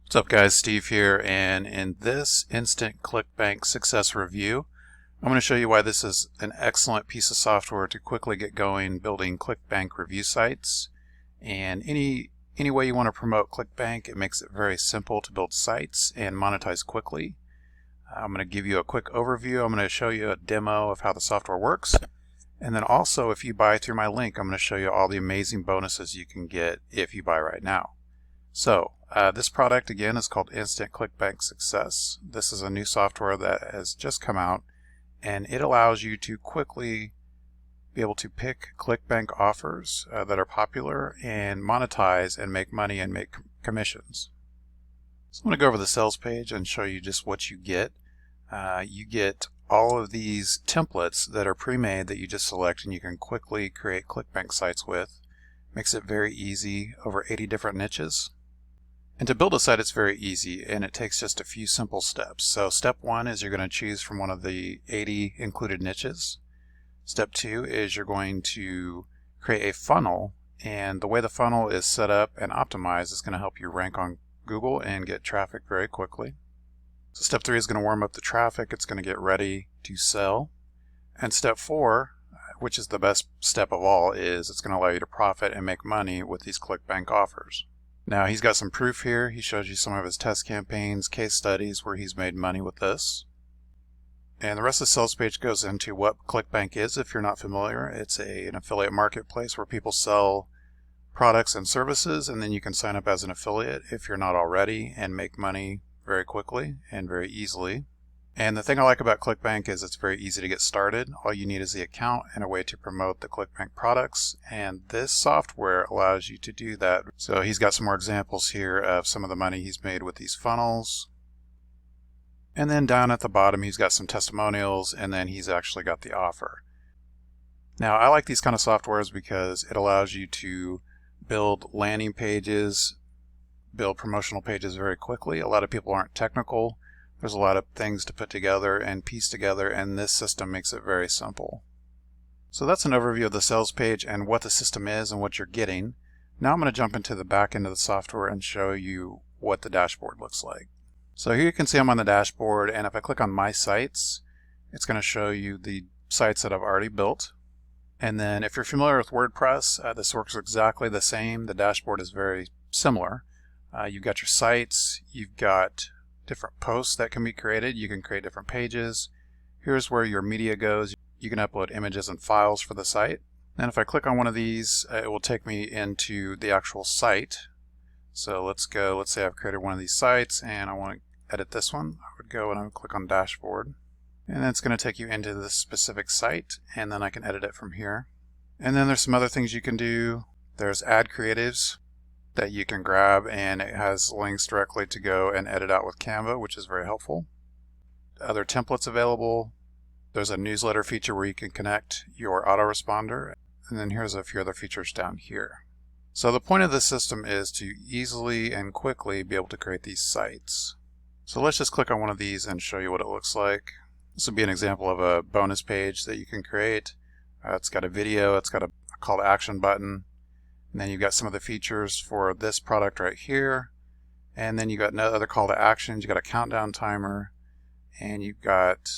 What's up guys, Steve here, and in this Instant ClickBank Success review, I'm going to show you why this is an excellent piece of software to quickly get going building ClickBank review sites. And any way you want to promote ClickBank, it makes it very simple to build sites and monetize quickly. I'm going to give you a quick overview. I'm going to show you a demo of how the software works. And then also, if you buy through my link, I'm going to show you all the amazing bonuses you can get if you buy right now. So this product again is called Instant ClickBank Success. This is a new software that has just come out, and it allows you to quickly be able to pick ClickBank offers that are popular and monetize and make money and make commissions. So I'm going to go over the sales page and show you just what you get. You get all of these templates that are pre-made that you just select and you can quickly create ClickBank sites with. Makes it very easy, over 80 different niches. And to build a site, it's very easy, and it takes just a few simple steps. So step one is you're going to choose from one of the 80 included niches. Step two is you're going to create a funnel, and the way the funnel is set up and optimized is going to help you rank on Google and get traffic very quickly. So step three is going to warm up the traffic. It's going to get ready to sell. And step four, which is the best step of all, is it's going to allow you to profit and make money with these ClickBank offers. Now he's got some proof here. He shows you some of his test campaigns, case studies where he's made money with this. And the rest of the sales page goes into what ClickBank is if you're not familiar. It's an affiliate marketplace where people sell products and services, and then you can sign up as an affiliate if you're not already and make money very quickly and very easily. And the thing I like about ClickBank is it's very easy to get started. All you need is the account and a way to promote the ClickBank products, and this software allows you to do that. So he's got some more examples here of some of the money he's made with these funnels. And then down at the bottom he's got some testimonials, and then he's actually got the offer. Now I like these kind of softwares because it allows you to build landing pages, build promotional pages very quickly. A lot of people aren't technical. There's a lot of things to put together and piece together, and this system makes it very simple. So that's an overview of the sales page and what the system is and what you're getting. Now I'm going to jump into the back end of the software and show you what the dashboard looks like. So here you can see I'm on the dashboard, and if I click on My Sites, it's going to show you the sites that I've already built. And then if you're familiar with WordPress, this works exactly the same. The dashboard is very similar. You've got your sites, you've got different posts that can be created. You can create different pages. Here's where your media goes. You can upload images and files for the site. And if I click on one of these, it will take me into the actual site. So let's say I've created one of these sites and I want to edit this one. I would go and I would click on Dashboard. And then it's going to take you into this specific site, and then I can edit it from here. And then there's some other things you can do. There's ad creatives that you can grab, and it has links directly to go and edit out with Canva, which is very helpful. Other templates available. There's a newsletter feature where you can connect your autoresponder, and then here's a few other features down here. So the point of this system is to easily and quickly be able to create these sites. So let's just click on one of these and show you what it looks like. This would be an example of a bonus page that you can create. It's got a video, it's got a call to action button. And then you've got some of the features for this product right here. And then you've got another call to actions. You've got a countdown timer. And you've got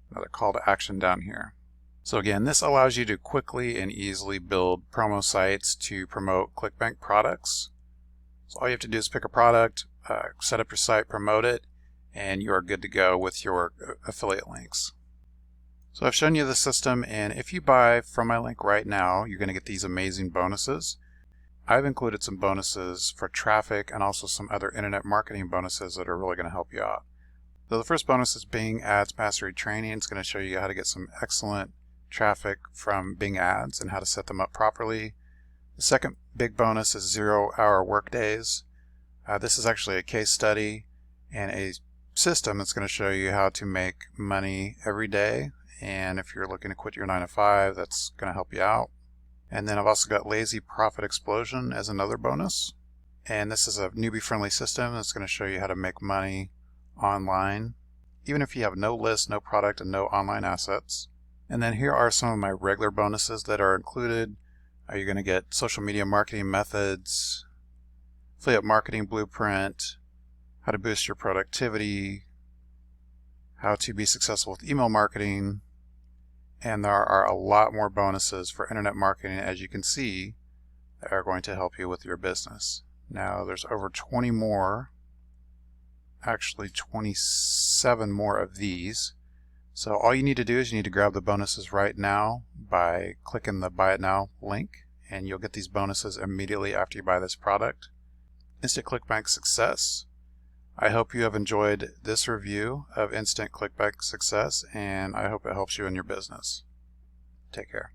another call to action down here. So again, this allows you to quickly and easily build promo sites to promote ClickBank products. So all you have to do is pick a product, set up your site, promote it, and you are good to go with your affiliate links. So I've shown you the system, and if you buy from my link right now, you're going to get these amazing bonuses. I've included some bonuses for traffic and also some other internet marketing bonuses that are really going to help you out. So the first bonus is Bing Ads Mastery Training. It's going to show you how to get some excellent traffic from Bing Ads and how to set them up properly. The second big bonus is 0-hour workdays. This is actually a case study and a system that's going to show you how to make money every day. And if you're looking to quit your 9-to-5, that's going to help you out. And then I've also got Lazy Profit Explosion as another bonus. And this is a newbie friendly system that's going to show you how to make money online, even if you have no list, no product, and no online assets. And then here are some of my regular bonuses that are included. You're going to get social media marketing methods, affiliate marketing blueprint, how to boost your productivity, how to be successful with email marketing, and there are a lot more bonuses for internet marketing, as you can see, that are going to help you with your business. Now there's over 20 more, actually 27 more of these. So all you need to do is you need to grab the bonuses right now by clicking the Buy It Now link, and you'll get these bonuses immediately after you buy this product. Instant ClickBank Success. I hope you have enjoyed this review of Instant ClickBank Success, and I hope it helps you in your business. Take care.